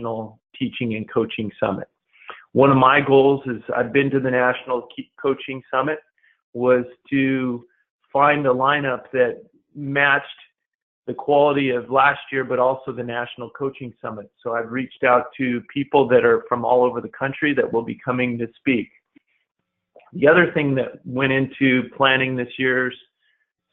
National Teaching and Coaching Summit. One of my goals is, I've been to the National Coaching Summit, was to find a lineup that matched the quality of last year, but also the National Coaching Summit. So I've reached out to people that are from all over the country that will be coming to speak. The other thing that went into planning this year's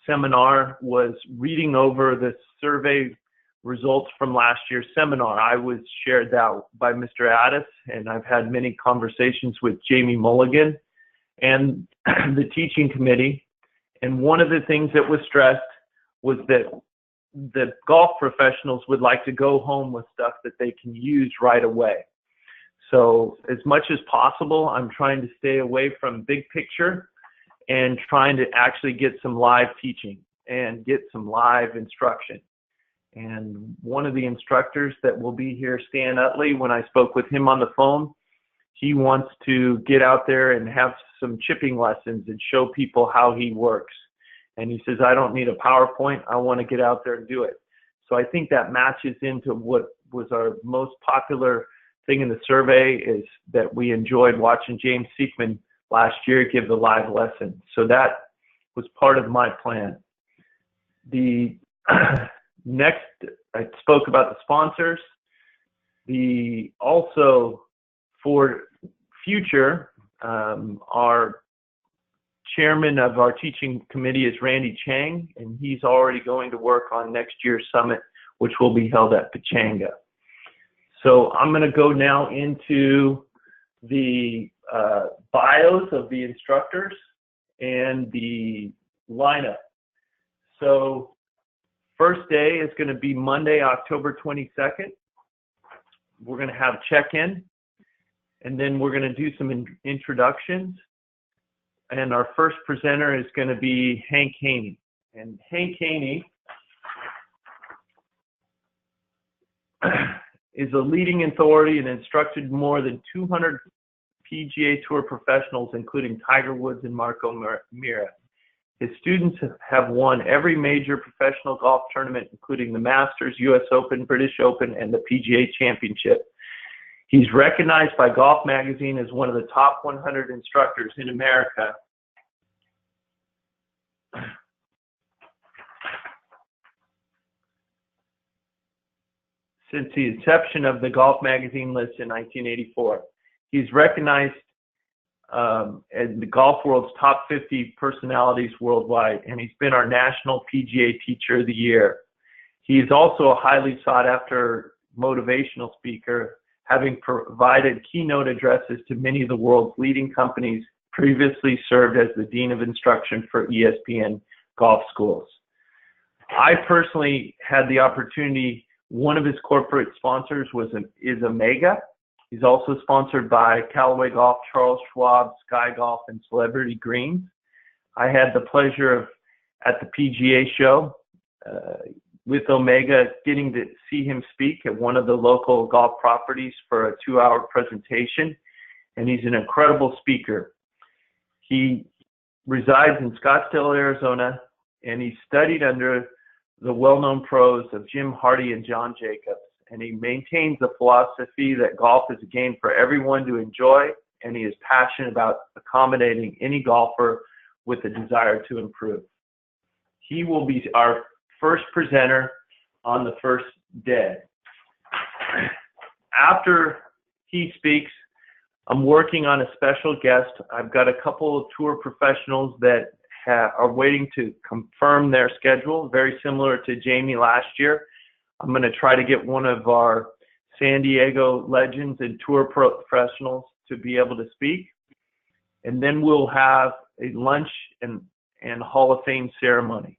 seminar was reading over the survey results from last year's seminar. I was shared that by Mr. Addis, and I've had many conversations with Jamie Mulligan and the teaching committee. And one of the things that was stressed was that the golf professionals would like to go home with stuff that they can use right away. So as much as possible, I'm trying to stay away from big picture and trying to actually get some live teaching and get some live instruction. And one of the instructors that will be here, Stan Utley, when I spoke with him on the phone, he wants to get out there and have some chipping lessons and show people how he works. And he says, I don't need a PowerPoint. I want to get out there and do it. So I think that matches into what was our most popular thing in the survey, is that we enjoyed watching James Seekman last year give the live lesson. So that was part of my plan. The next, I spoke about the sponsors. Also for future, our chairman of our teaching committee is Randy Chang, and he's already going to work on next year's summit, which will be held at Pechanga. So I'm going to go now into the bios of the instructors and the lineup. So first day is going to be Monday, October 22nd. We're going to have check-in, and then we're going to do some introductions. And our first presenter is going to be Hank Haney. And Hank Haney is a leading authority and instructed more than 200 PGA Tour professionals, including Tiger Woods and Marco Mira. His students have won every major professional golf tournament, including the Masters, US Open, British Open, and the PGA Championship. He's recognized by Golf Magazine as one of the top 100 instructors in America. Since the inception of the Golf Magazine list in 1984. He's recognized as the golf world's top 50 personalities worldwide, and he's been our National PGA Teacher of the Year. He is also a highly sought after motivational speaker, having provided keynote addresses to many of the world's leading companies, previously served as the Dean of Instruction for ESPN Golf Schools. I personally had the opportunity, one of his corporate sponsors is Omega. He's also sponsored by Callaway Golf, Charles Schwab, Sky Golf, and Celebrity Greens. I had the pleasure of, at the PGA show, with Omega, getting to see him speak at one of the local golf properties for a 2-hour presentation, and he's an incredible speaker. He resides in Scottsdale, Arizona, and he studied under the well-known pros of Jim Hardy and John Jacobs, and he maintains the philosophy that golf is a game for everyone to enjoy, and he is passionate about accommodating any golfer with a desire to improve. He will be our first presenter on the first day. After he speaks, I'm working on a special guest. I've got a couple of tour professionals that are waiting to confirm their schedule, very similar to Jamie last year. I'm going to try to get one of our San Diego legends and tour professionals to be able to speak. And then we'll have a lunch and Hall of Fame ceremony.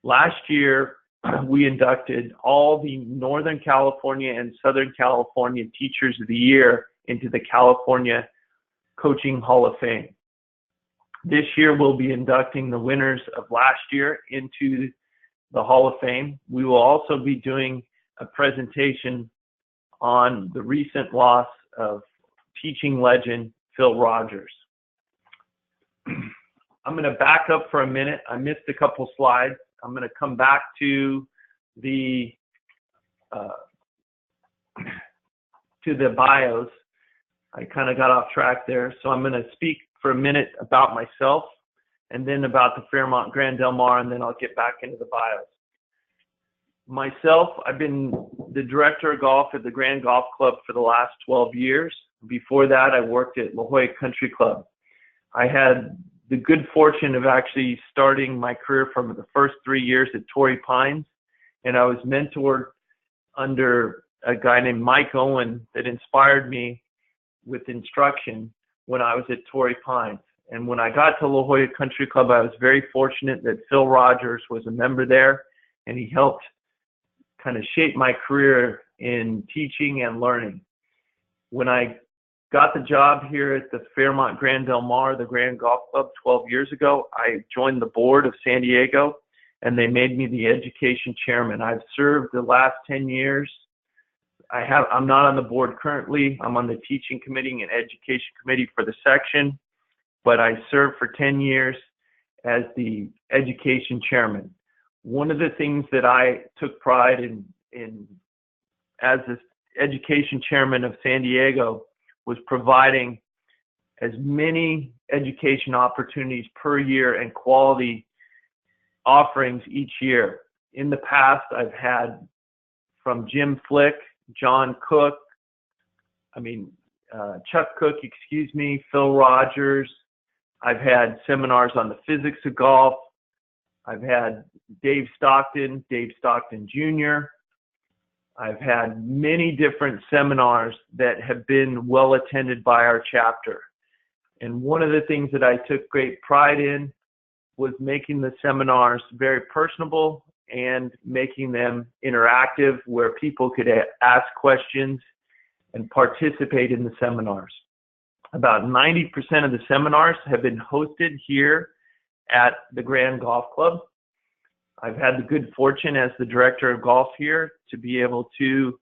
Last year, we inducted all the Northern California and Southern California Teachers of the Year into the California Coaching Hall of Fame. This year, we'll be inducting the winners of last year into the Hall of Fame. We will also be doing a presentation on the recent loss of teaching legend Phil Rogers. I'm going to back up for a minute. I missed a couple slides. I'm going to come back to the to the bios. I kind of got off track there. So I'm going to speak for a minute about myself and then about the Fairmont Grande Del Mar, and then I'll get back into the bios. Myself, I've been the director of golf at the Grand Golf Club for the last 12 years. Before that, I worked at La Jolla Country Club. I had the good fortune of actually starting my career from the first 3 years at Torrey Pines, and I was mentored under a guy named Mike Owen that inspired me with instruction when I was at Torrey Pines. And when I got to La Jolla Country Club, I was very fortunate that Phil Rogers was a member there, and he helped kind of shape my career in teaching and learning. When I got the job here at the Fairmont Grande Del Mar, the Grand Golf Club, 12 years ago, I joined the board of San Diego, and they made me the education chairman. I've served the last 10 years. I'm not on the board currently. I'm on the teaching committee and education committee for the section, but I served for 10 years as the education chairman. One of the things that I took pride in as the education chairman of San Diego was providing as many education opportunities per year and quality offerings each year. In the past, I've had from Jim Flick, Chuck Cook, Phil Rogers. I've had seminars on the physics of golf. I've had Dave Stockton Jr. I've had many different seminars that have been well attended by our chapter. And one of the things that I took great pride in was making the seminars very personable and making them interactive where people could ask questions and participate in the seminars. About 90% of the seminars have been hosted here at the Grand Golf Club. I've had the good fortune as the director of golf here to be able to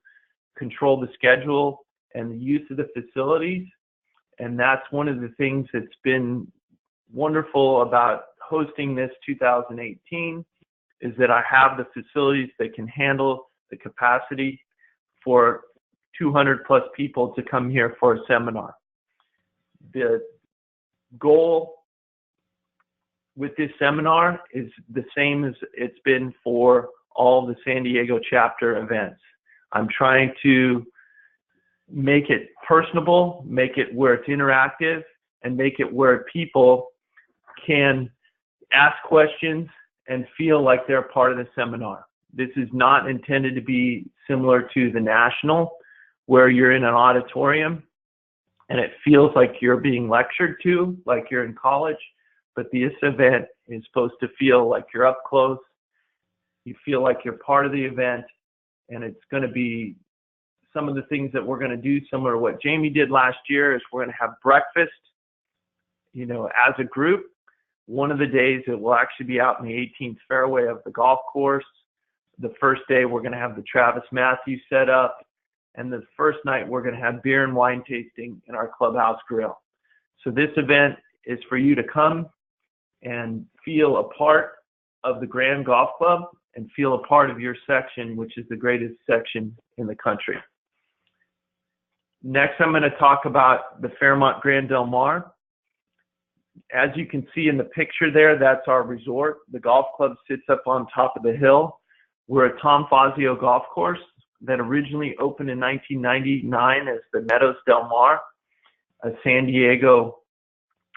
control the schedule and the use of the facilities. And that's one of the things that's been wonderful about hosting this 2018 is that I have the facilities that can handle the capacity for 200 plus people to come here for a seminar. The goal with this seminar is the same as it's been for all the San Diego chapter events. I'm trying to make it personable, make it where it's interactive, and make it where people can ask questions and feel like they're part of the seminar. This is not intended to be similar to the National, where you're in an auditorium and it feels like you're being lectured to, like you're in college. But this event is supposed to feel like you're up close. You feel like you're part of the event, and it's going to be some of the things that we're going to do similar to what Jamie did last year is we're going to have breakfast, as a group. One of the days it will actually be out in the 18th fairway of the golf course. The first day we're going to have the Travis Matthews set up, and the first night we're going to have beer and wine tasting in our clubhouse grill. So this event is for you to come and feel a part of the Grand Golf Club and feel a part of your section, which is the greatest section in the country. Next, I'm going to talk about the Fairmont Grande Del Mar. As you can see in the picture there, that's our resort. The golf club sits up on top of the hill. We're a Tom Fazio golf course that originally opened in 1999 as the Meadows Del Mar. A San Diego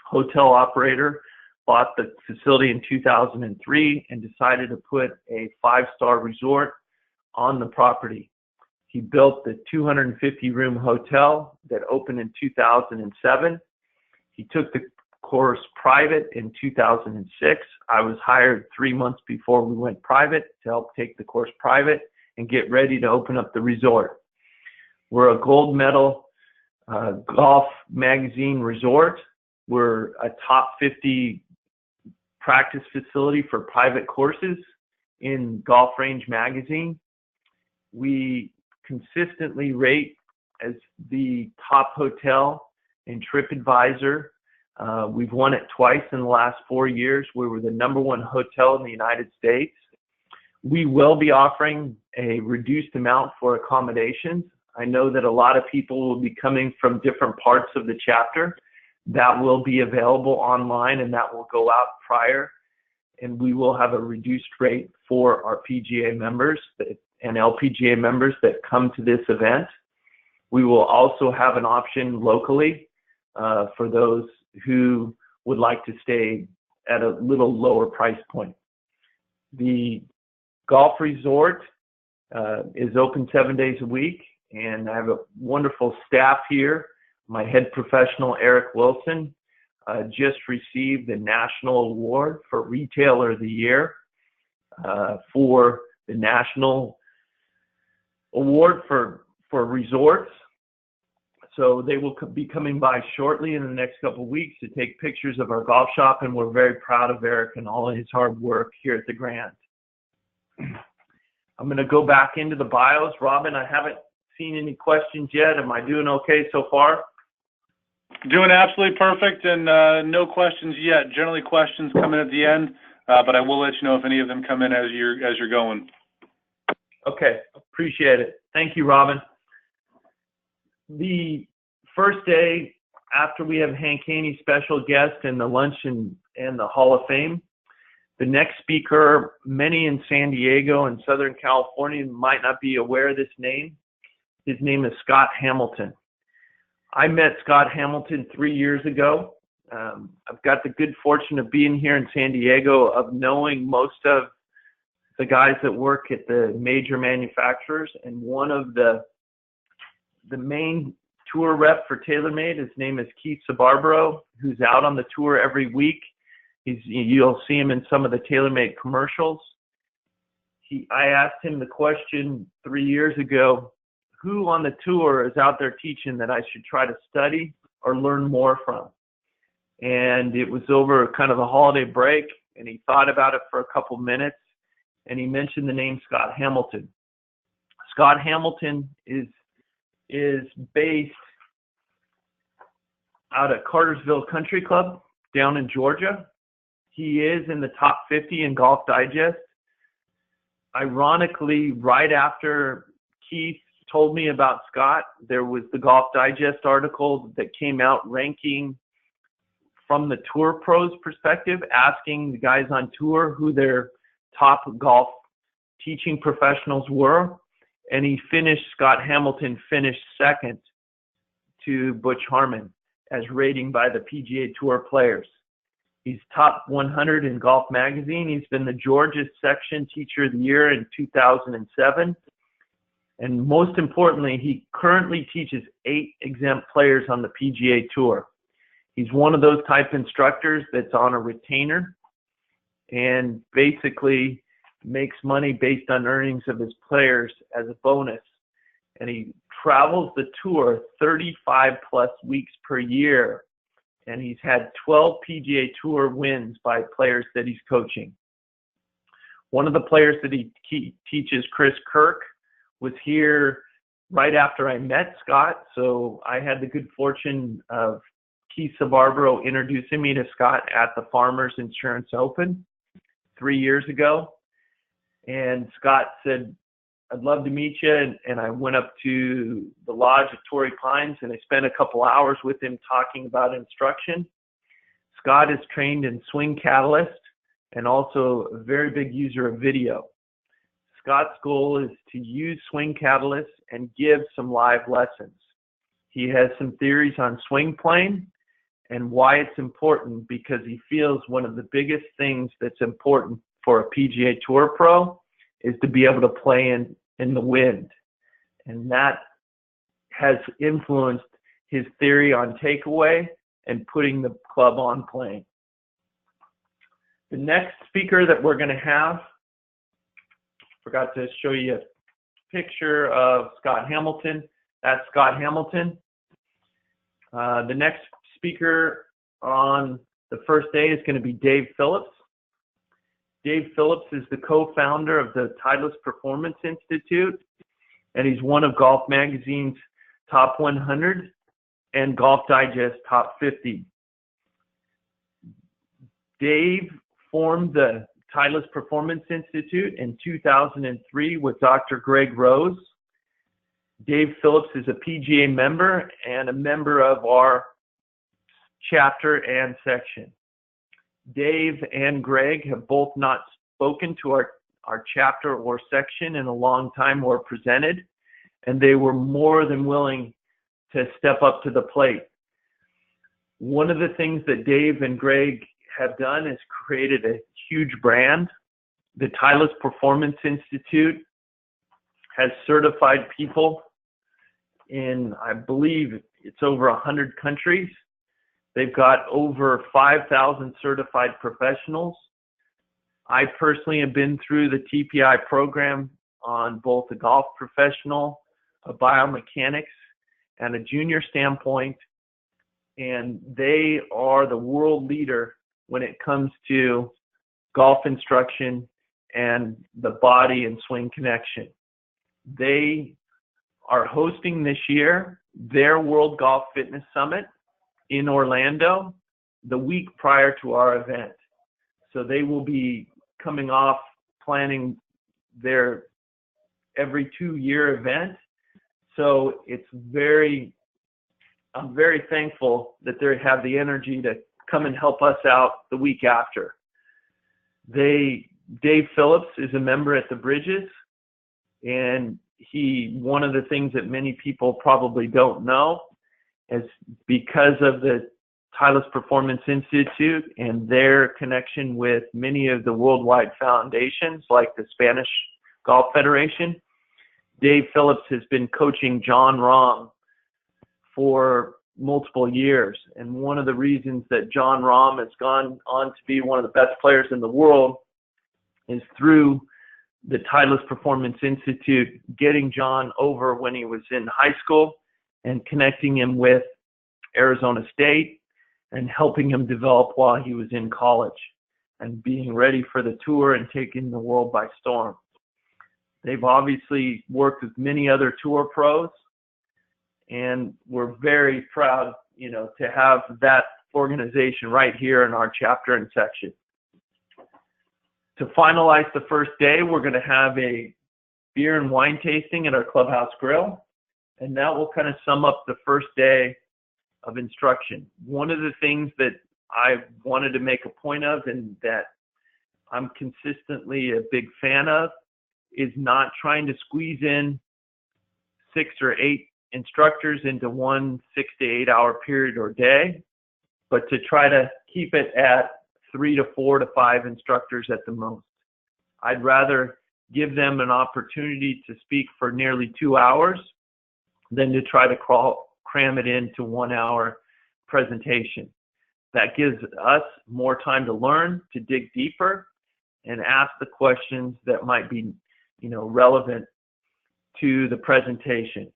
hotel operator bought the facility in 2003 and decided to put a 5-star resort on the property. He built the 250-room hotel that opened in 2007. He took the course private in 2006. I was hired 3 months before we went private to help take the course private and get ready to open up the resort. We're a gold medal golf magazine resort. We're a top 50 practice facility for private courses in Golf Range magazine. We consistently rate as the top hotel in TripAdvisor. We've won it twice in the last 4 years. We were the #1 hotel in the United States. We will be offering a reduced amount for accommodations. I know that a lot of people will be coming from different parts of the chapter. That will be available online, and that will go out prior. And we will have a reduced rate for our PGA members and LPGA members that come to this event. We will also have an option locally for those who would like to stay at a little lower price point. The golf resort is open 7 days a week, and I have a wonderful staff here. My head professional, Eric Wilson, just received the National Award for Retailer of the Year for the National Award for resorts. So they will be coming by shortly in the next couple of weeks to take pictures of our golf shop, and we're very proud of Eric and all of his hard work here at the Grand. I'm going to go back into the bios. Robin, I haven't seen any questions yet. Am I doing okay so far? Doing absolutely perfect, and no questions yet. Generally, questions come in at the end, but I will let you know if any of them come in as you're going. Okay, appreciate it. Thank you, Robin. The first day after we have Hank Haney special guest and the luncheon and the Hall of Fame, the next speaker, many in San Diego and Southern California might not be aware of this name. His name is Scott Hamilton. I met Scott Hamilton 3 years ago. I've got the good fortune of being here in San Diego, of knowing most of the guys that work at the major manufacturers, and one of the main tour rep for TaylorMade, his name is Keith Sabarbaro, who's out on the tour every week. You'll see him in some of the TaylorMade commercials. I asked him the question 3 years ago, who on the tour is out there teaching that I should try to study or learn more from? And it was over kind of the holiday break, and he thought about it for a couple minutes, and he mentioned the name Scott Hamilton. Scott Hamilton is based out at Cartersville Country Club down in Georgia. He is in the top 50 in Golf Digest. Ironically, right after Keith told me about Scott, there was the Golf Digest article that came out ranking from the tour pros perspective, asking the guys on tour who their top golf teaching professionals were. And Scott Hamilton finished second to Butch Harmon as rating by the PGA Tour players. He's top 100 in Golf Magazine. He's been the Georgia Section Teacher of the Year in 2007. And most importantly, he currently teaches 8 exempt players on the PGA Tour. He's one of those type instructors that's on a retainer and basically makes money based on earnings of his players as a bonus. And he travels the tour 35 plus weeks per year. And he's had 12 PGA Tour wins by players that he's coaching. One of the players that he teaches, Chris Kirk, was here right after I met Scott. So I had the good fortune of Keith Sabarbaro introducing me to Scott at the Farmers Insurance Open 3 years ago. And Scott said, I'd love to meet you. And I went up to the lodge at Torrey Pines, and I spent a couple hours with him talking about instruction. Scott is trained in Swing Catalyst and also a very big user of video. Scott's goal is to use Swing Catalyst and give some live lessons. He has some theories on swing playing and why it's important, because he feels one of the biggest things that's important for a PGA Tour pro is to be able to play in the wind. And that has influenced his theory on takeaway and putting the club on playing. The next speaker that we're going to have, forgot to show you a picture of Scott Hamilton. That's Scott Hamilton. The next speaker on the first day is going to be Dave Phillips. Dave Phillips is the co-founder of the Titleist Performance Institute, and he's one of Golf Magazine's top 100 and Golf Digest top 50. Dave formed the Titleist Performance Institute in 2003 with Dr. Greg Rose. Dave Phillips is a PGA member and a member of our chapter and section. Dave and Greg have both not spoken to our chapter or section in a long time or presented, and they were more than willing to step up to the plate. One of the things that Dave and Greg have done is created a huge brand. The Titleist Performance Institute has certified people in, I believe it's over 100 countries. They've got over 5,000 certified professionals. I personally have been through the TPI program on both a golf professional, a biomechanics, and a junior standpoint, and they are the world leader when it comes to golf instruction and the body and swing connection. They are hosting this year their World Golf Fitness Summit in Orlando the week prior to our event. So they will be coming off planning their every 2-year event. So I'm very thankful that they have the energy to come and help us out the week after. Dave Phillips is a member at the Bridges, and one of the things that many people probably don't know is because of the Titleist Performance Institute and their connection with many of the worldwide foundations like the Spanish Golf Federation, Dave Phillips has been coaching Jon Rahm for multiple years. And one of the reasons that Jon Rahm has gone on to be one of the best players in the world is through the Titleist Performance Institute, getting Jon over when he was in high school and connecting him with Arizona State and helping him develop while he was in college and being ready for the tour and taking the world by storm. They've obviously worked with many other tour pros, and we're very proud, to have that organization right here in our chapter and section. To finalize the first day, we're going to have a beer and wine tasting at our clubhouse grill, and that will kind of sum up the first day of instruction. One of the things that I wanted to make a point of and that I'm consistently a big fan of is not trying to squeeze in 6 or 8 instructors into one 6 to 8 hour period or day, but to try to keep it at 3 to 4 to 5 instructors at the most. I'd rather give them an opportunity to speak for nearly 2 hours than to try to cram it into 1 hour presentation. That gives us more time to learn, to dig deeper, and ask the questions that might be, relevant to the presentation.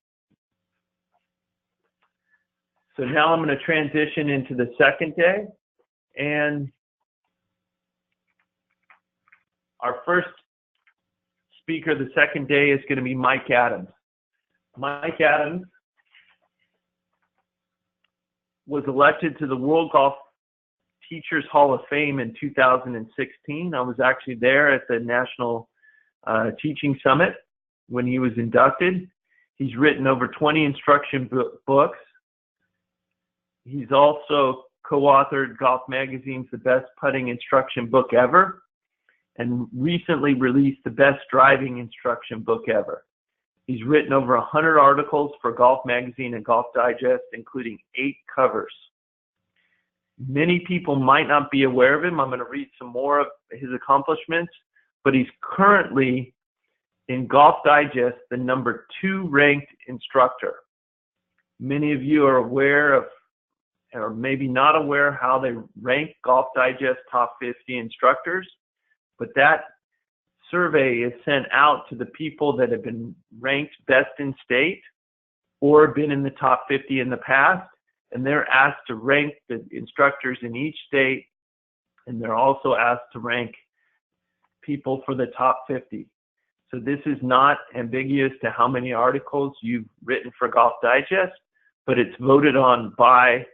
So now I'm going to transition into the second day, and our first speaker the second day is going to be Mike Adams. Mike Adams was elected to the World Golf Teachers Hall of Fame in 2016. I was actually there at the National Teaching Summit when he was inducted. He's written over 20 instruction books. He's also co-authored Golf Magazine's The Best Putting Instruction Book Ever, and recently released the Best Driving Instruction Book Ever. He's written over 100 articles for Golf Magazine and Golf Digest, including 8 covers. Many people might not be aware of him. I'm going to read some more of his accomplishments, but he's currently in Golf Digest the number 2 ranked instructor. Many of you are aware of, or maybe not aware, how they rank Golf Digest top 50 instructors, but that survey is sent out to the people that have been ranked best in state or been in the top 50 in the past, and they're asked to rank the instructors in each state, and they're also asked to rank people for the top 50. So this is not ambiguous to how many articles you've written for Golf Digest, but it's voted on by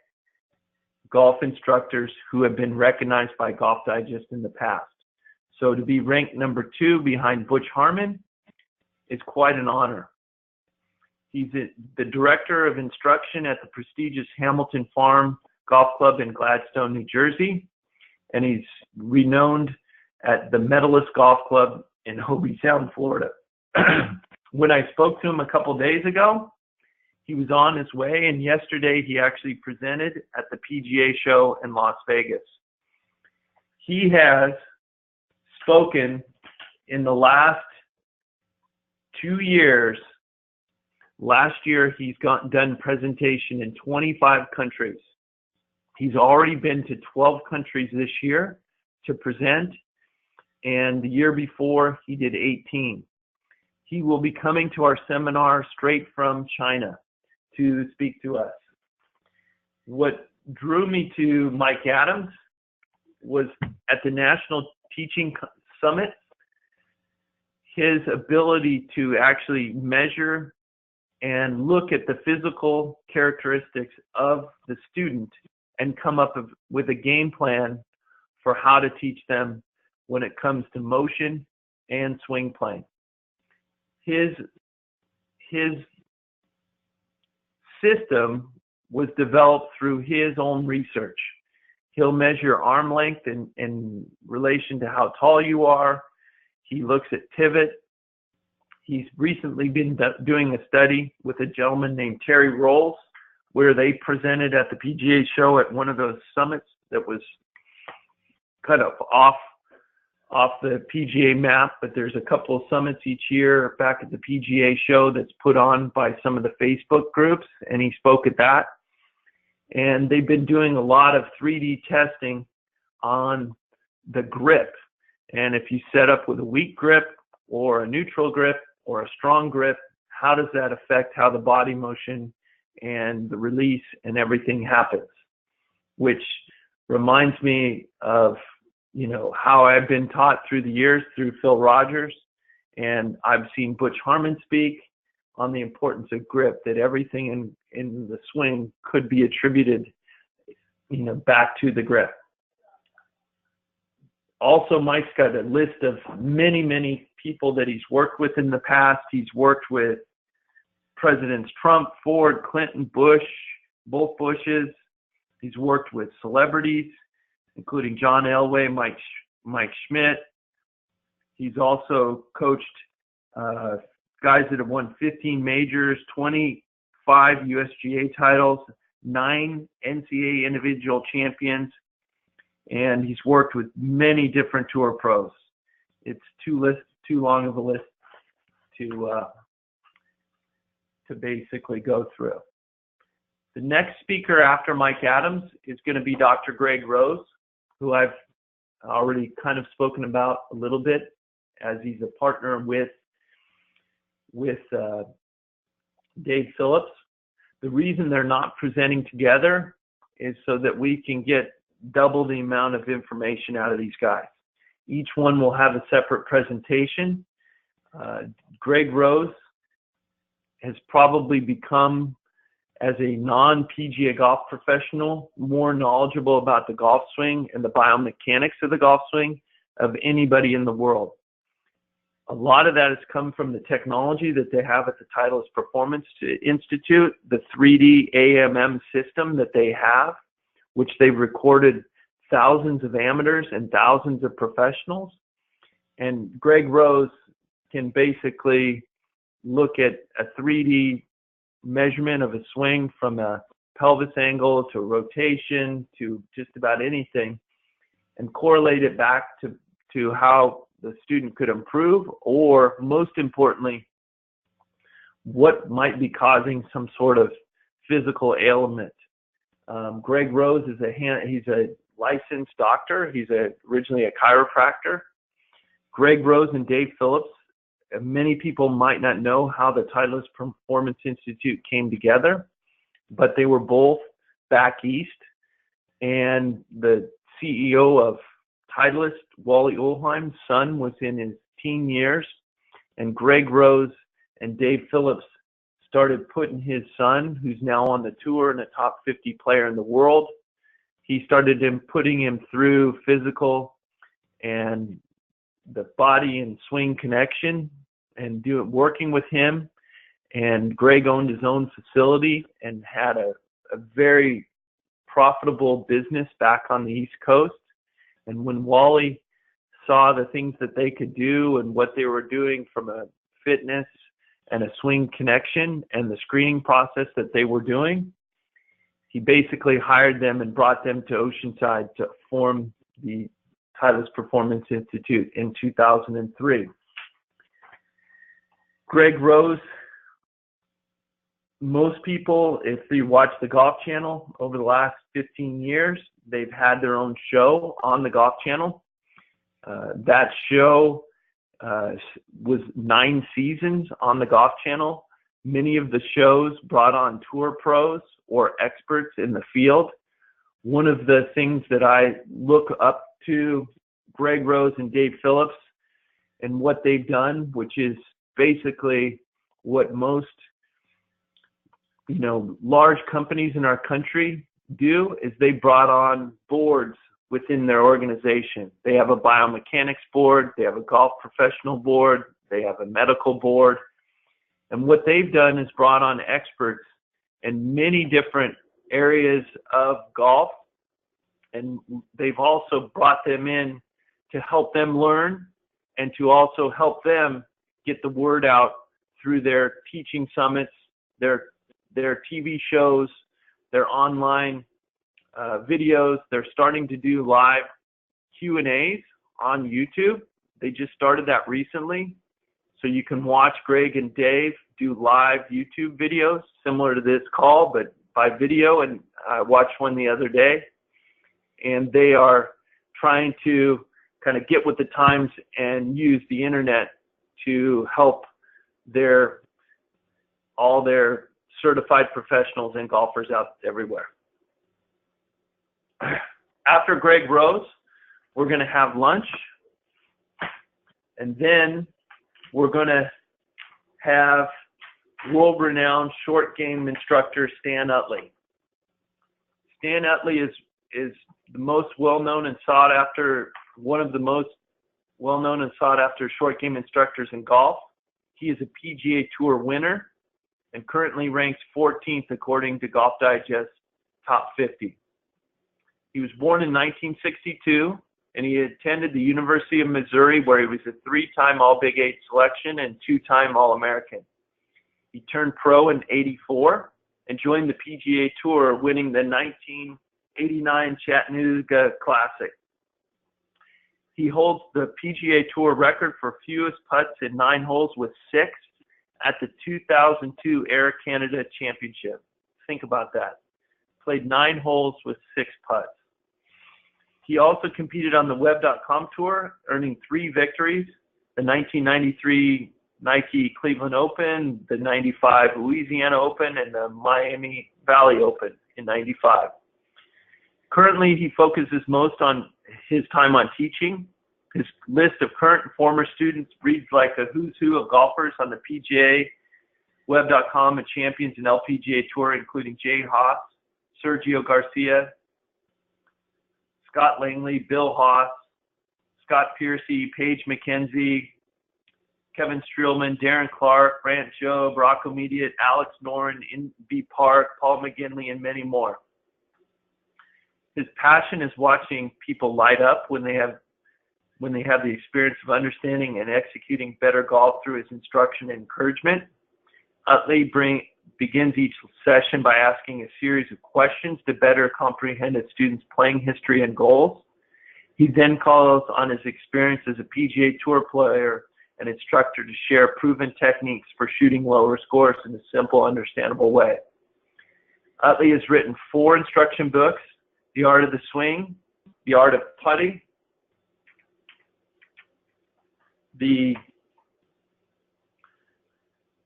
golf instructors who have been recognized by Golf Digest in the past. So to be ranked number 2 behind Butch Harmon is quite an honor. He's the director of instruction at the prestigious Hamilton Farm Golf Club in Gladstone, New Jersey, and he's renowned at the Medalist Golf Club in Hobie Sound, Florida. When I spoke to him a couple days ago, he was on his way, and yesterday he actually presented at the PGA show in Las Vegas. He has spoken in the last 2 years. Last year, he's done presentation in 25 countries. He's already been to 12 countries this year to present, and the year before, he did 18. He will be coming to our seminar straight from China to speak to us. What drew me to Mike Adams was at the National Teaching Summit, his ability to actually measure and look at the physical characteristics of the student and come up with a game plan for how to teach them when it comes to motion and swing playing. His system was developed through his own research. He'll measure arm length in relation to how tall you are. He looks at pivot. He's recently been doing a study with a gentleman named Terry Rolls, where they presented at the PGA show at one of those summits that was kind of off the PGA map, but there's a couple of summits each year back at the PGA show that's put on by some of the Facebook groups, and he spoke at that. And they've been doing a lot of 3D testing on the grip. And if you set up with a weak grip or a neutral grip or a strong grip, how does that affect how the body motion and the release and everything happens? Which reminds me of, how I've been taught through the years through Phil Rogers, and I've seen Butch Harmon speak on the importance of grip, that everything in the swing could be attributed, back to the grip. Also, Mike's got a list of many, many people that he's worked with in the past. He's worked with Presidents Trump, Ford, Clinton, Bush, both Bushes. He's worked with celebrities, including John Elway, Mike Schmidt. He's also coached guys that have won 15 majors, 25 USGA titles, 9 NCAA individual champions, and he's worked with many different tour pros. It's too long of a list to basically go through. The next speaker after Mike Adams is going to be Dr. Greg Rose, who I've already kind of spoken about a little bit, as he's a partner with Dave Phillips. The reason they're not presenting together is so that we can get double the amount of information out of these guys. Each one will have a separate presentation. Greg Rose has probably become, as a non-PGA golf professional, more knowledgeable about the golf swing and the biomechanics of the golf swing of anybody in the world. A lot of that has come from the technology that they have at the Titleist Performance Institute, the 3D AMM system that they have, which they've recorded thousands of amateurs and thousands of professionals. And Greg Rose can basically look at a 3D measurement of a swing from a pelvis angle to rotation to just about anything, and correlate it back to how the student could improve, or most importantly, what might be causing some sort of physical ailment. Greg Rose he's a licensed doctor. He's originally a chiropractor. Greg Rose and Dave Phillips, many people might not know how the Titleist Performance Institute came together, but they were both back east, and the CEO of Titleist, Wally Ullheim's son, was in his teen years, and Greg Rose and Dave Phillips started putting his son, who's now on the tour and a top 50 player in the world, he started putting him through physical and the body and swing connection, and working with him. And Greg owned his own facility and had a very profitable business back on the East Coast. And when Wally saw the things that they could do and what they were doing from a fitness and a swing connection and the screening process that they were doing, he basically hired them and brought them to Oceanside to form the Titleist Performance Institute in 2003. Greg Rose, most people, if you watch the Golf Channel over the last 15 years, they've had their own show on the Golf Channel. That show was 9 seasons on the Golf Channel. Many of the shows brought on tour pros or experts in the field. One of the things that I look up to Greg Rose and Dave Phillips and what they've done, which is basically what most large companies in our country do, is they brought on boards within their organization. They have a biomechanics board, they have a golf professional board, they have a medical board. And what they've done is brought on experts in many different areas of golf. And they've also brought them in to help them learn and to also help them get the word out through their teaching summits, their TV shows, their online videos. They're starting to do live Q&As on YouTube. They just started that recently. So you can watch Greg and Dave do live YouTube videos similar to this call, but by video. And I watched one the other day. And they are trying to kind of get with the times and use the internet to help all their certified professionals and golfers out everywhere. After Greg Rose, we're going to have lunch, and then we're going to have world-renowned short game instructor Stan Utley. Stan Utley is the most well-known and sought-after, one of the most well-known and sought-after short game instructors in golf. He is a PGA Tour winner and currently ranks 14th according to Golf Digest Top 50. He was born in 1962, and he attended the University of Missouri, where he was a 3-time All-Big 8 selection and 2-time All-American. He turned pro in '84 and joined the PGA Tour, winning the 1989 Chattanooga Classic. He holds the PGA Tour record for fewest putts in 9 holes with 6 at the 2002 Air Canada Championship. Think about that. Played 9 holes with 6 putts. He also competed on the Web.com Tour, earning 3 victories, the 1993 Nike Cleveland Open, the 95 Louisiana Open, and the Miami Valley Open in '95. Currently, he focuses most on his time on teaching. His list of current and former students reads like a who's who of golfers on the PGA, Web.com, and Champions and LPGA Tour, including Jay Haas, Sergio Garcia, Scott Langley, Bill Haas, Scott Piercy, Paige McKenzie, Kevin Streelman, Darren Clark, Brant Jobe, Rocco Mediate, Alex Noren, B. Park, Paul McGinley, and many more. His passion is watching people light up when they have the experience of understanding and executing better golf through his instruction and encouragement. Utley begins each session by asking a series of questions to better comprehend a student's playing history and goals. He then calls on his experience as a PGA Tour player and instructor to share proven techniques for shooting lower scores in a simple, understandable way. Utley has written 4 instruction books: The Art of the Swing, The Art of Putting, The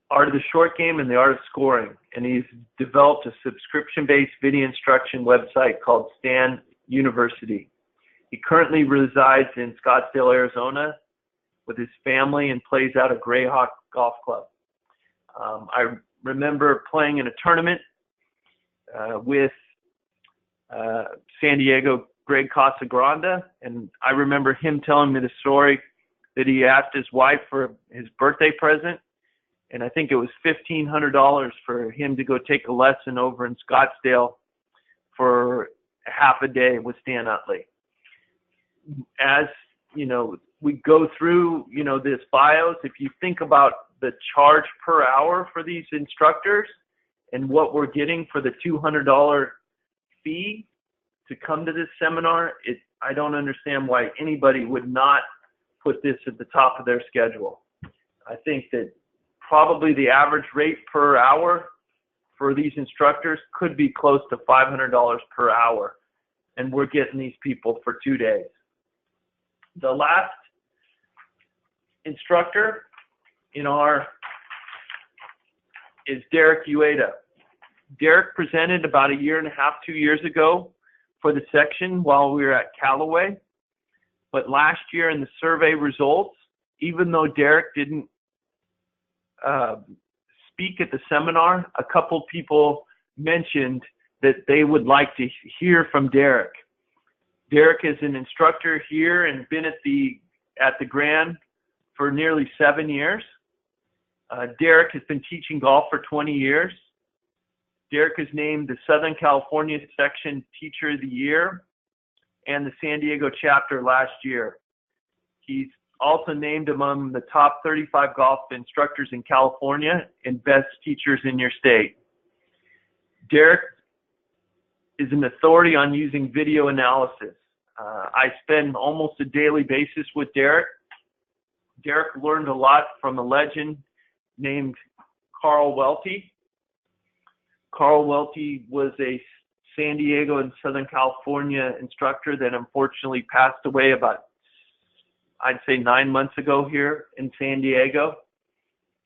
Art of the Short Game, and The Art of Scoring. And he's developed a subscription-based video instruction website called Stan University. He currently resides in Scottsdale, Arizona with his family and plays out at Greyhawk Golf Club. I remember playing in a tournament with San Diego Greg Casagrande, and I remember him telling me the story that he asked his wife for his birthday present, and I think it was $1,500 for him to go take a lesson over in Scottsdale for half a day with Stan Utley. As you know, we go through, you know, this BIOS. If you think about the charge per hour for these instructors and what we're getting for the $200 fee to come to this seminar, I don't understand why anybody would not put this at the top of their schedule. I think that probably the average rate per hour for these instructors could be close to $500 per hour, and we're getting these people for 2 days. The last instructor in our is Derek Ueda. Derek presented about 1.5 years, 2 years ago for the section while we were at Callaway. But last year in the survey results, even though Derek didn't speak at the seminar, a couple people mentioned that they would like to hear from Derek. Derek is an instructor here and been at the Grand for nearly 7 years. Derek has been teaching golf for 20 years. Derek is named the Southern California Section Teacher of the Year and the San Diego chapter last year. He's also named among the top 35 golf instructors in California and best teachers in your state. Derek is an authority on using video analysis. I spend almost a daily basis with Derek. Derek learned a lot from a legend named Carl Welty. Carl Welty was a San Diego and Southern California instructor that unfortunately passed away about, I'd say, 9 months ago here in San Diego.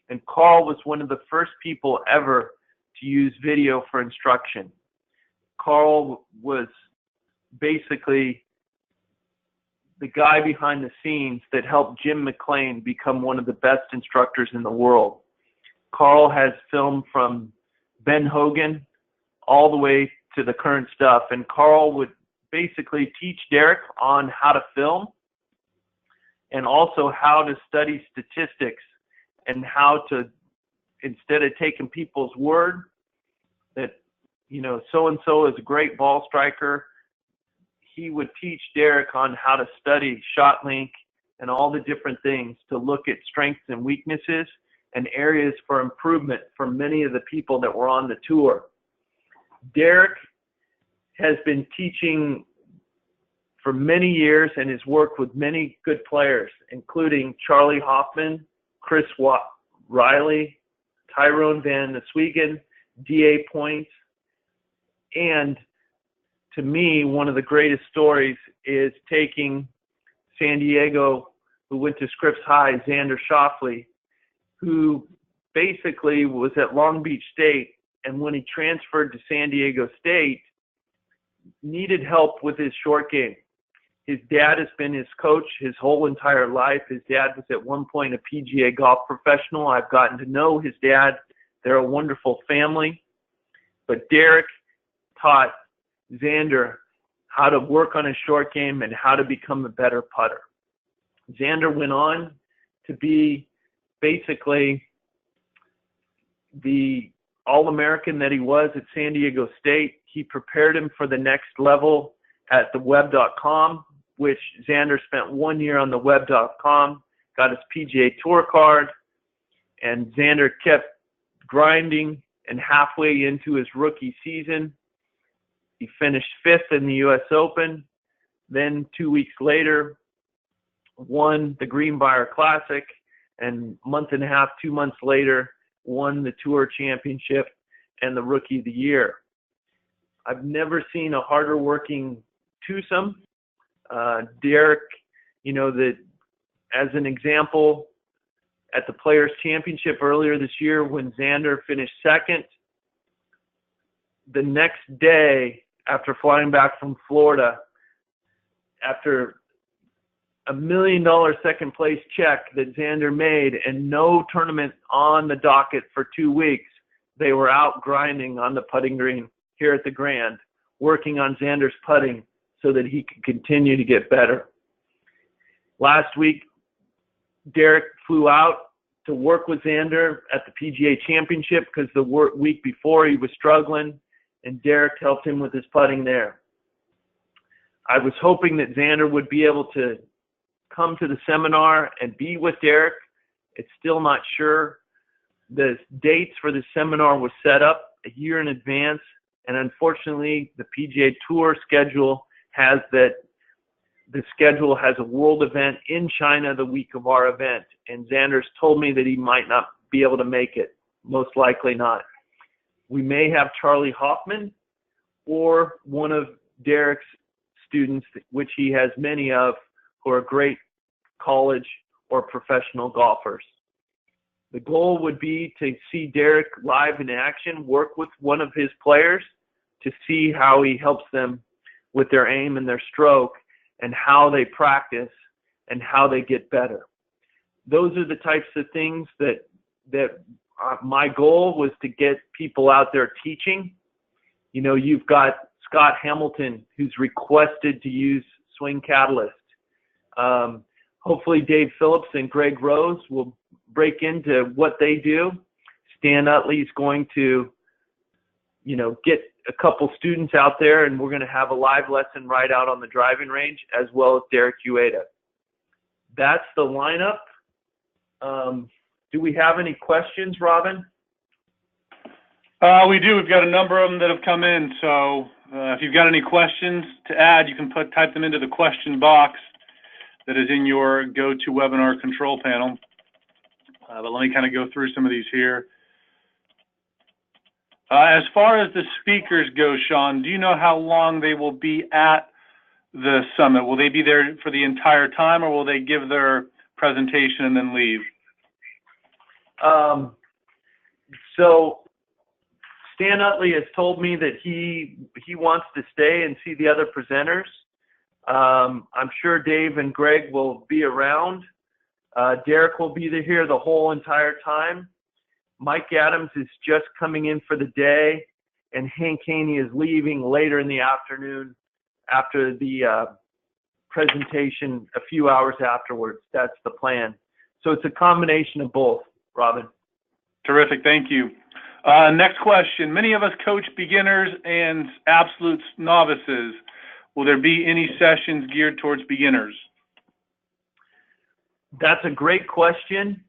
And Carl was one of the first people ever to use video for instruction. Carl was basically the guy behind the scenes that helped Jim McLean become one of the best instructors in the world. Carl has filmed from Ben Hogan all the way to the current stuff, and Carl would basically teach Derek on how to film and also how to study statistics and how to, instead of taking people's word that, you know, so-and-so is a great ball striker, he would teach Derek on how to study shot link and all the different things to look at strengths and weaknesses and areas for improvement for many of the people that were on the tour. Derek has been teaching for many years and has worked with many good players, including Charlie Hoffman, Chris Riley, Tyrone Van Swegen, D.A. Points, and to me, one of the greatest stories is taking San Diego, who went to Scripps High, Xander Schauffele, who basically was at Long Beach State, and when he transferred to San Diego State, needed help with his short game. His dad has been his coach his whole entire life. His dad was at one point a PGA golf professional. I've gotten to know his dad. They're a wonderful family. But Derek taught Xander how to work on his short game and how to become a better putter. Xander went on to be basically the All-American that he was at San Diego State. He prepared him for the next level at the web.com, which Xander spent 1 year on the web.com, got his PGA Tour card, and Xander kept grinding, and halfway into his rookie season, he finished 5th in the U.S. Open. Then 2 weeks later, won the Greenbrier Classic, and month and a half, 2 months later, won the Tour Championship and the Rookie of the Year. I've never seen a harder working twosome. Derek, you know, that as an example, at the Players Championship earlier this year when Xander finished 2nd, the next day after flying back from Florida, after $1 million second place check that Xander made and no tournament on the docket for 2 weeks, they were out grinding on the putting green here at the Grand, working on Xander's putting so that he could continue to get better. Last week, Derek flew out to work with Xander at the PGA Championship because the week before he was struggling, and Derek helped him with his putting there. I was hoping that Xander would be able to come to the seminar and be with Derek. It's still not sure. The dates for the seminar was set up a year in advance, and unfortunately the PGA Tour schedule has that the schedule has a world event in China the week of our event, and Xander's told me that he might not be able to make it, most likely not. We may have Charlie Hoffman or one of Derek's students, which he has many of, who are great college or professional golfers. The goal would be to see Derek live in action, work with one of his players to see how he helps them with their aim and their stroke and how they practice and how they get better. Those are the types of things that my goal was to get people out there teaching. You know, you've got Scott Hamilton, who's requested to use Swing Catalyst. Hopefully Dave Phillips and Greg Rose will break into what they do. Stan Utley's going to, you know, get a couple students out there, and we're going to have a live lesson right out on the driving range, as well as Derek Ueda. That's the lineup. Do we have any questions, Robin? We do. We've got a number of them that have come in. So if you've got any questions to add, you can type them into the question box that is in your GoToWebinar control panel. But let me kind of go through some of these here. As far as the speakers go, Sean, do you know how long they will be at the summit? Will they be there for the entire time, or will they give their presentation and then leave? So Stan Utley has told me that he wants to stay and see the other presenters. I'm sure Dave and Greg will be around. Derek will be here the whole entire time. Mike Adams is just coming in for the day, and Hank Haney is leaving later in the afternoon after the presentation a few hours afterwards. That's the plan. So it's a combination of both, Robin. Terrific. Thank you. Next question. Many of us coach beginners and absolute novices. Will there be any sessions geared towards beginners? That's a great question.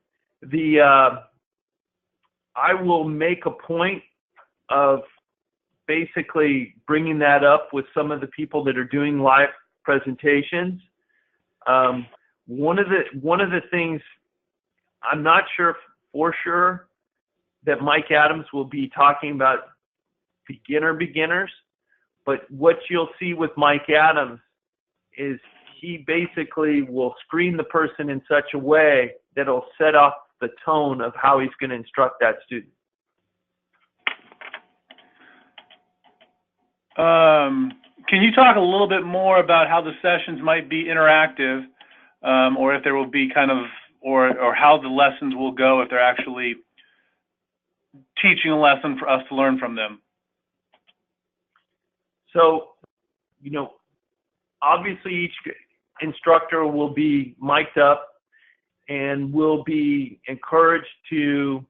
I will make a point of basically bringing that up with some of the people that are doing live presentations. One of the things, I'm not sure for sure that Mike Adams will be talking about beginners, but what you'll see with Mike Adams is he basically will screen the person in such a way that it'll set off the tone of how he's going to instruct that student. Can you talk a little bit more about how the sessions might be interactive, or if there will be kind of, or how the lessons will go if they're actually teaching a lesson for us to learn from them? So, you know, obviously each instructor will be mic'd up and will be encouraged to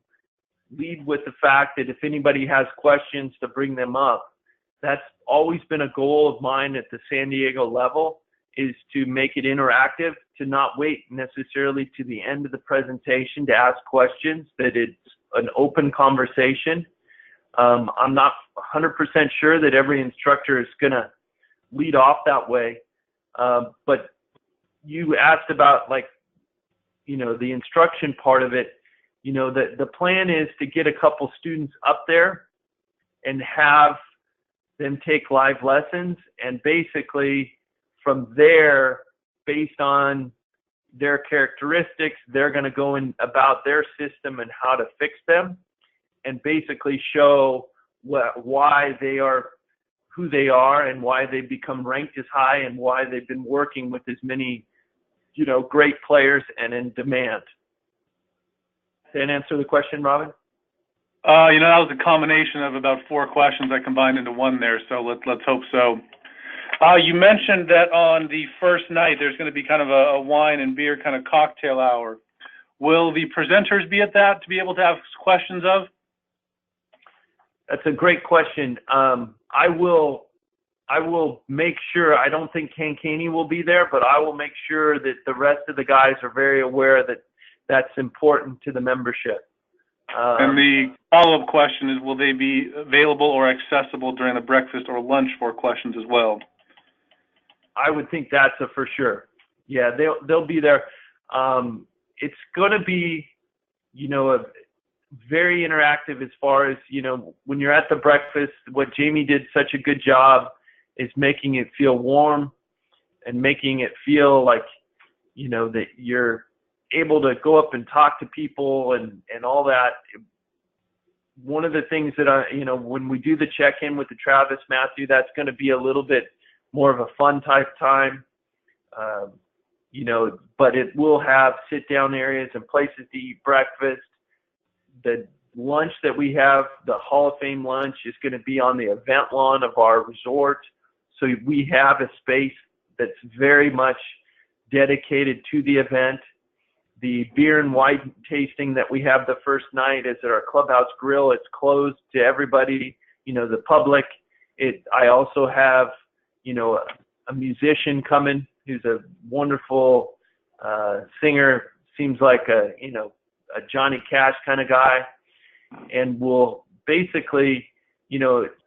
lead with the fact that if anybody has questions to bring them up. That's always been a goal of mine at the San Diego level, is to make it interactive, to not wait necessarily to the end of the presentation to ask questions, that it's an open conversation. I'm not 100% sure that every instructor is going to lead off that way. But you asked about, like, you know, the instruction part of it. You know, the plan is to get a couple students up there and have them take live lessons, and basically from there, based on their characteristics, they're going to go in about their system and how to fix them, and basically show why they are who they are and why they've become ranked as high and why they've been working with as many, you know, great players and in demand. Did that answer the question, Robin? You know, that was a combination of about 4 questions I combined into one there, so let's hope so. You mentioned that on the first night there's going to be kind of a wine and beer kind of cocktail hour. Will the presenters be at that to be able to ask questions of? That's a great question. I will make sure. I don't think Kankani will be there, but I will make sure that the rest of the guys are very aware that that's important to the membership. And the follow-up question is, will they be available or accessible during the breakfast or lunch for questions as well? I would think that's a for sure. Yeah, they'll be there. It's going to be, a very interactive as far as, when you're at the breakfast. What Jamie did such a good job is making it feel warm and making it feel like, that you're able to go up and talk to people and all that. One of the things that when we do the check-in with the Travis Matthew, that's going to be a little bit more of a fun type time, but it will have sit-down areas and places to eat breakfast. The lunch that we have, the Hall of Fame lunch, is going to be on the event lawn of our resort. So we have a space that's very much dedicated to the event. The beer and wine tasting that we have the first night is at our clubhouse grill. It's closed to everybody, the public. I also have, a musician coming who's a wonderful singer, seems like a Johnny Cash kind of guy. And we'll basically,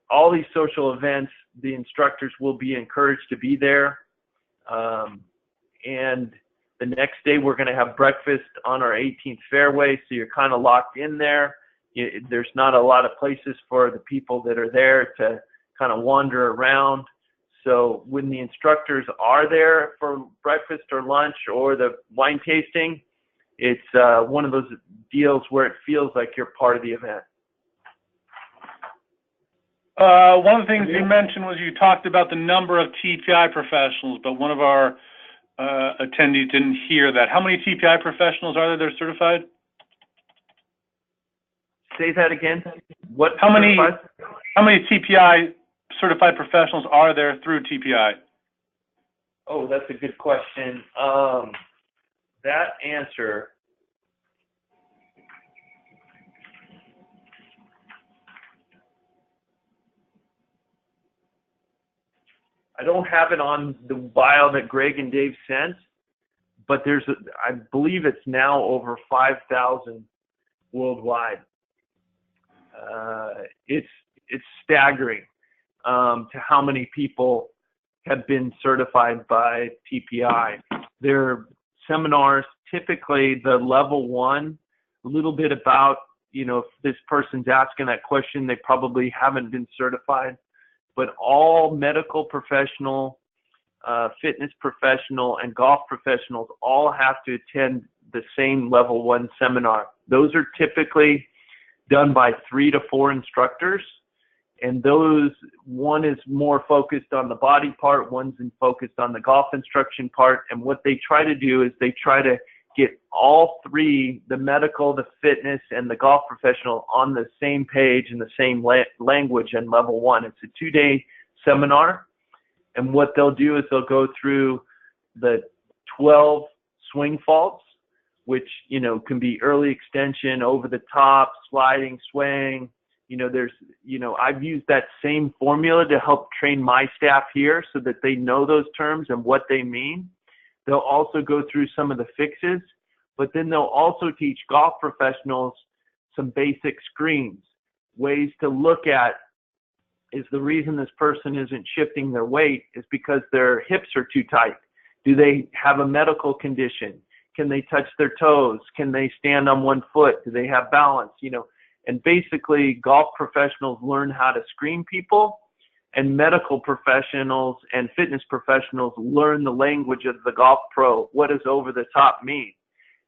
all these social events, the instructors will be encouraged to be there. And the next day we're going to have breakfast on our 18th fairway, so you're kind of locked in there. There's not a lot of places for the people that are there to kind of wander around. So when the instructors are there for breakfast or lunch or the wine tasting, it's one of those deals where it feels like you're part of the event. One of the things you mentioned was you talked about the number of TPI professionals, but one of our attendees didn't hear that. How many TPI professionals are there that are certified? Say that again. How many TPI certified professionals are there through TPI? Oh, that's a good question. That answer, I don't have it on the bio that Greg and Dave sent, but I believe it's now over 5,000 worldwide. It's staggering to how many people have been certified by TPI. Their seminars, typically the level one, a little bit about, if this person's asking that question, they probably haven't been certified. But all medical professional, fitness professional, and golf professionals all have to attend the same level one seminar. Those are typically done by 3 to 4 instructors, and one is more focused on the body part, one's focused on the golf instruction part. And what they try to do is they try to get all three, the medical, the fitness, and the golf professional, on the same page and the same language and level one. It's a 2-day seminar, and what they'll do is they'll go through the 12 swing faults, which can be early extension, over the top, sliding, swaying. I've used that same formula to help train my staff here so that they know those terms and what they mean. They'll also go through some of the fixes, but then they'll also teach golf professionals some basic screens, ways to look at, is the reason this person isn't shifting their weight is because their hips are too tight. Do they have a medical condition? Can they touch their toes? Can they stand on one foot? Do they have balance? And basically golf professionals learn how to screen people, and medical professionals and fitness professionals learn the language of the golf pro. What does over the top mean?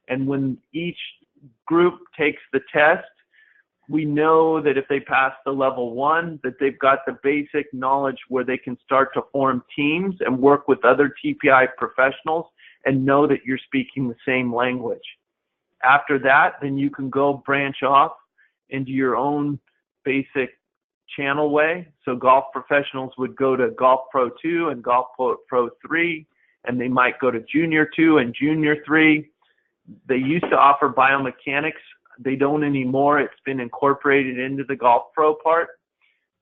And when each group takes the test, we know that if they pass the level one, that they've got the basic knowledge where they can start to form teams and work with other TPI professionals and know that you're speaking the same language. After that, then you can go branch off into your own basic channel way. So golf professionals would go to Golf Pro 2 and Golf Pro 3, and they might go to Junior 2 and Junior 3. They used to offer biomechanics. They don't anymore. It's been incorporated into the golf pro part.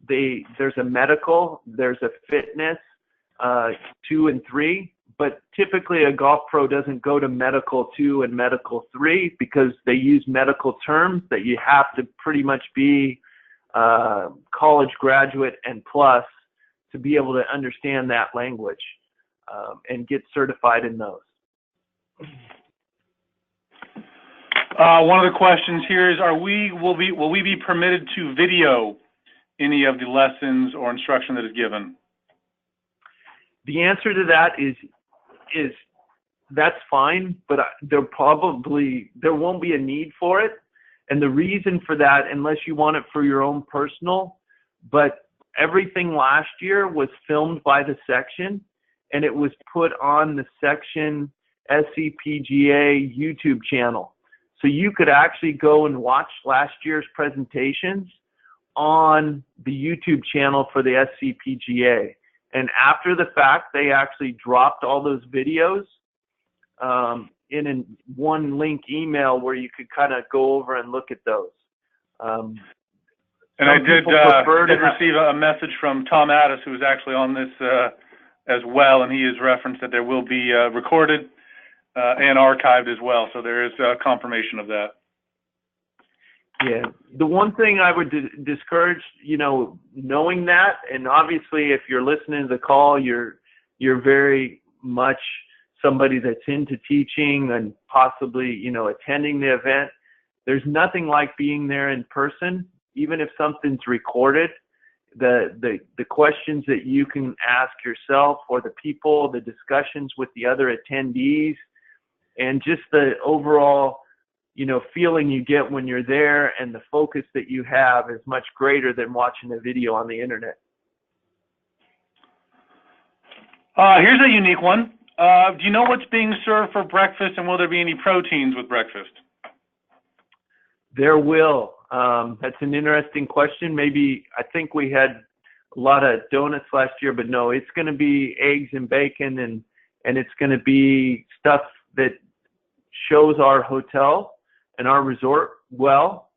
There's a medical, there's a fitness, 2 and 3, but typically a golf pro doesn't go to medical 2 and medical 3 because they use medical terms that you have to pretty much be college graduate and plus to be able to understand that language and get certified in those. One of the questions here is, will we be permitted to video any of the lessons or instruction that is given? The answer to that is that's fine, but there won't be a need for it. And the reason for that, unless you want it for your own personal, but everything last year was filmed by the section and it was put on the section SCPGA YouTube channel. So you could actually go and watch last year's presentations on the YouTube channel for the SCPGA. And after the fact, they actually dropped all those videos in one link email where you could kind of go over and look at those. And I did receive a message from Tom Addis, who is actually on this as well, and he has referenced that there will be recorded and archived as well. So there is confirmation of that. Yeah. The one thing I would discourage, knowing that, and obviously if you're listening to the call, you're very much somebody that's into teaching and possibly, attending the event. There's nothing like being there in person, even if something's recorded. The questions that you can ask yourself or the people, the discussions with the other attendees, and just the overall, feeling you get when you're there and the focus that you have is much greater than watching a video on the internet. Here's a unique one. Do you know what's being served for breakfast, and will there be any proteins with breakfast? There will. That's an interesting question. Maybe, I think we had a lot of donuts last year, but no, it's going to be eggs and bacon, and it's going to be stuff that shows our hotel and our resort well.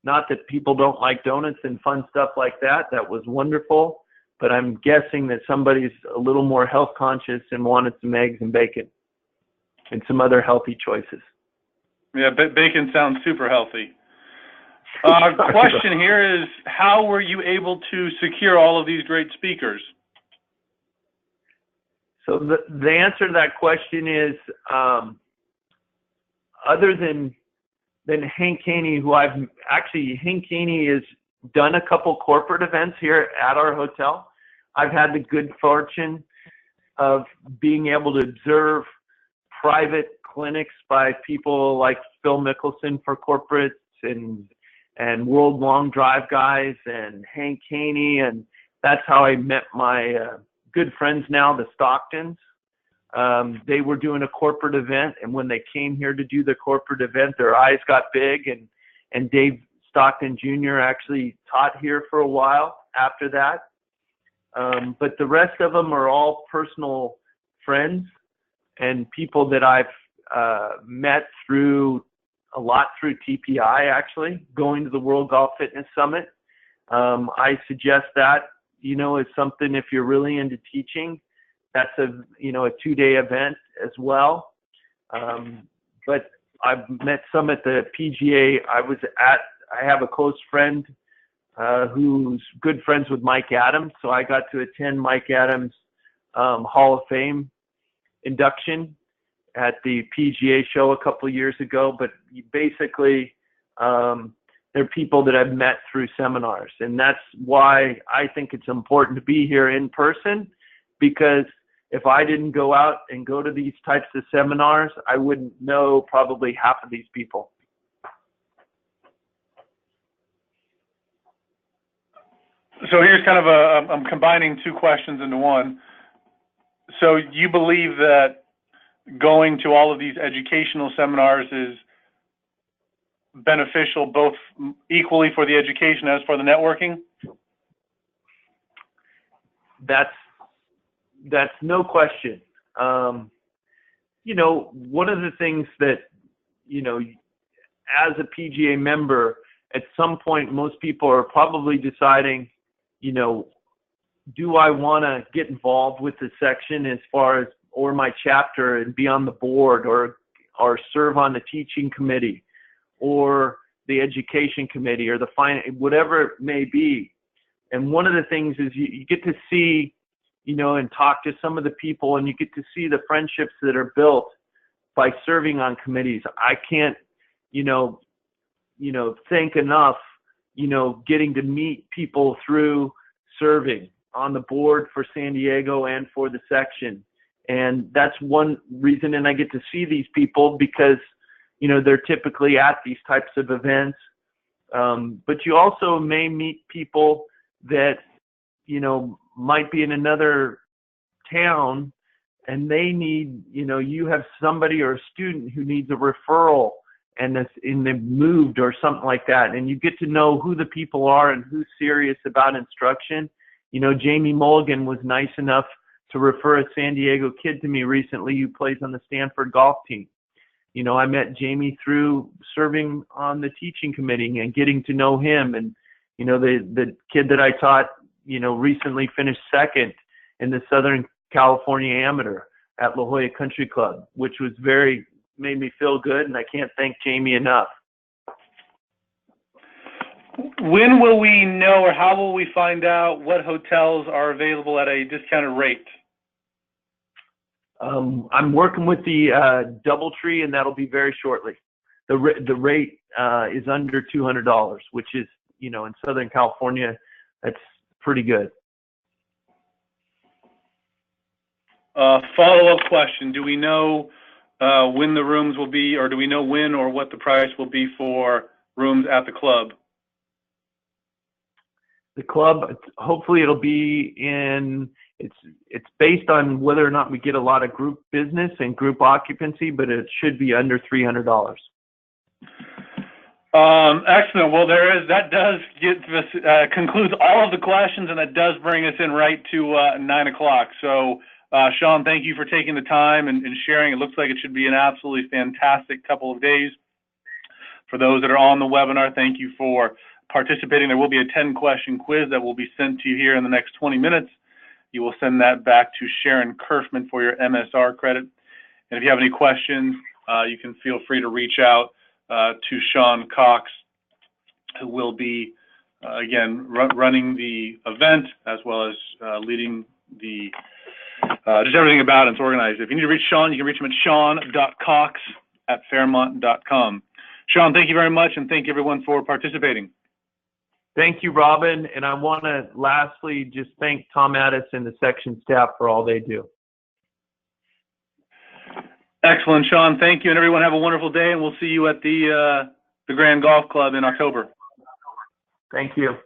Not that people don't like donuts and fun stuff like that. That was wonderful. But I'm guessing that somebody's a little more health conscious and wanted some eggs and bacon and some other healthy choices. Yeah, bacon sounds super healthy. Question here is, how were you able to secure all of these great speakers? So the answer to that question is, other than Hank Haney, Hank Haney has done a couple corporate events here at our hotel. I've had the good fortune of being able to observe private clinics by people like Phil Mickelson for corporates and World Long Drive guys and Hank Haney, and that's how I met my good friends now, the Stocktons. They were doing a corporate event, and when they came here to do the corporate event, their eyes got big, and Dave Stockton Jr. actually taught here for a while after that. But the rest of them are all personal friends and people that I've met through TPI, actually, going to the World Golf Fitness Summit. I suggest that, is something if you're really into teaching. That's a 2-day event as well. But I've met some at the PGA. I have a close friend who's good friends with Mike Adams, so I got to attend Mike Adams' Hall of Fame induction at the PGA show a couple of years ago. But basically, they're people that I've met through seminars, and that's why I think it's important to be here in person, because if I didn't go out and go to these types of seminars, I wouldn't know probably half of these people. So here's kind of I'm combining two questions into one. So you believe that going to all of these educational seminars is beneficial both equally for the education as for the networking? That's no question. One of the things that as a PGA member, at some point, most people are probably deciding, do I want to get involved with the section as far as, or my chapter, and be on the board, or serve on the teaching committee, or the education committee, or the whatever it may be. And one of the things is you get to see, and talk to some of the people, and you get to see the friendships that are built by serving on committees. I can't, thank enough, getting to meet people through serving on the board for San Diego and for the section. And that's one reason. And I get to see these people because, they're typically at these types of events. But you also may meet people that, might be in another town, and they need, you have somebody or a student who needs a referral, and they've moved or something like that. And you get to know who the people are and who's serious about instruction. Jamie Mulligan was nice enough to refer a San Diego kid to me recently who plays on the Stanford golf team. I met Jamie through serving on the teaching committee and getting to know him. And, the kid that I taught, recently finished second in the Southern California Amateur at La Jolla Country Club, which was made me feel good. And I can't thank Jamie enough. When will we know, or how will we find out what hotels are available at a discounted rate? I'm working with the DoubleTree, and that'll be very shortly. The rate is under $200, which is, in Southern California, that's pretty good. Follow-up question. Do we know when the rooms will be, or do we know when or what the price will be for rooms at the club? The club, hopefully it'll be it's based on whether or not we get a lot of group business and group occupancy, but it should be under $300. Excellent. Well, that does concludes all of the questions, and that does bring us in right to 9 o'clock. So, Sean, thank you for taking the time and sharing. It looks like it should be an absolutely fantastic couple of days. For those that are on the webinar, thank you for participating. There will be a 10-question quiz that will be sent to you here in the next 20 minutes. You will send that back to Sharon Kerfman for your MSR credit. And if you have any questions, you can feel free to reach out to Sean Cox, who will be, again, running the event, as well as leading the, just everything about it. It's organized. If you need to reach Sean, you can reach him at sean.cox@fairmont.com. Sean, thank you very much, and thank you everyone for participating. Thank you, Robin. And I want to lastly just thank Tom Addis and the section staff for all they do. Excellent, Sean. Thank you. And everyone have a wonderful day, and we'll see you at the Grand Golf Club in October. Thank you.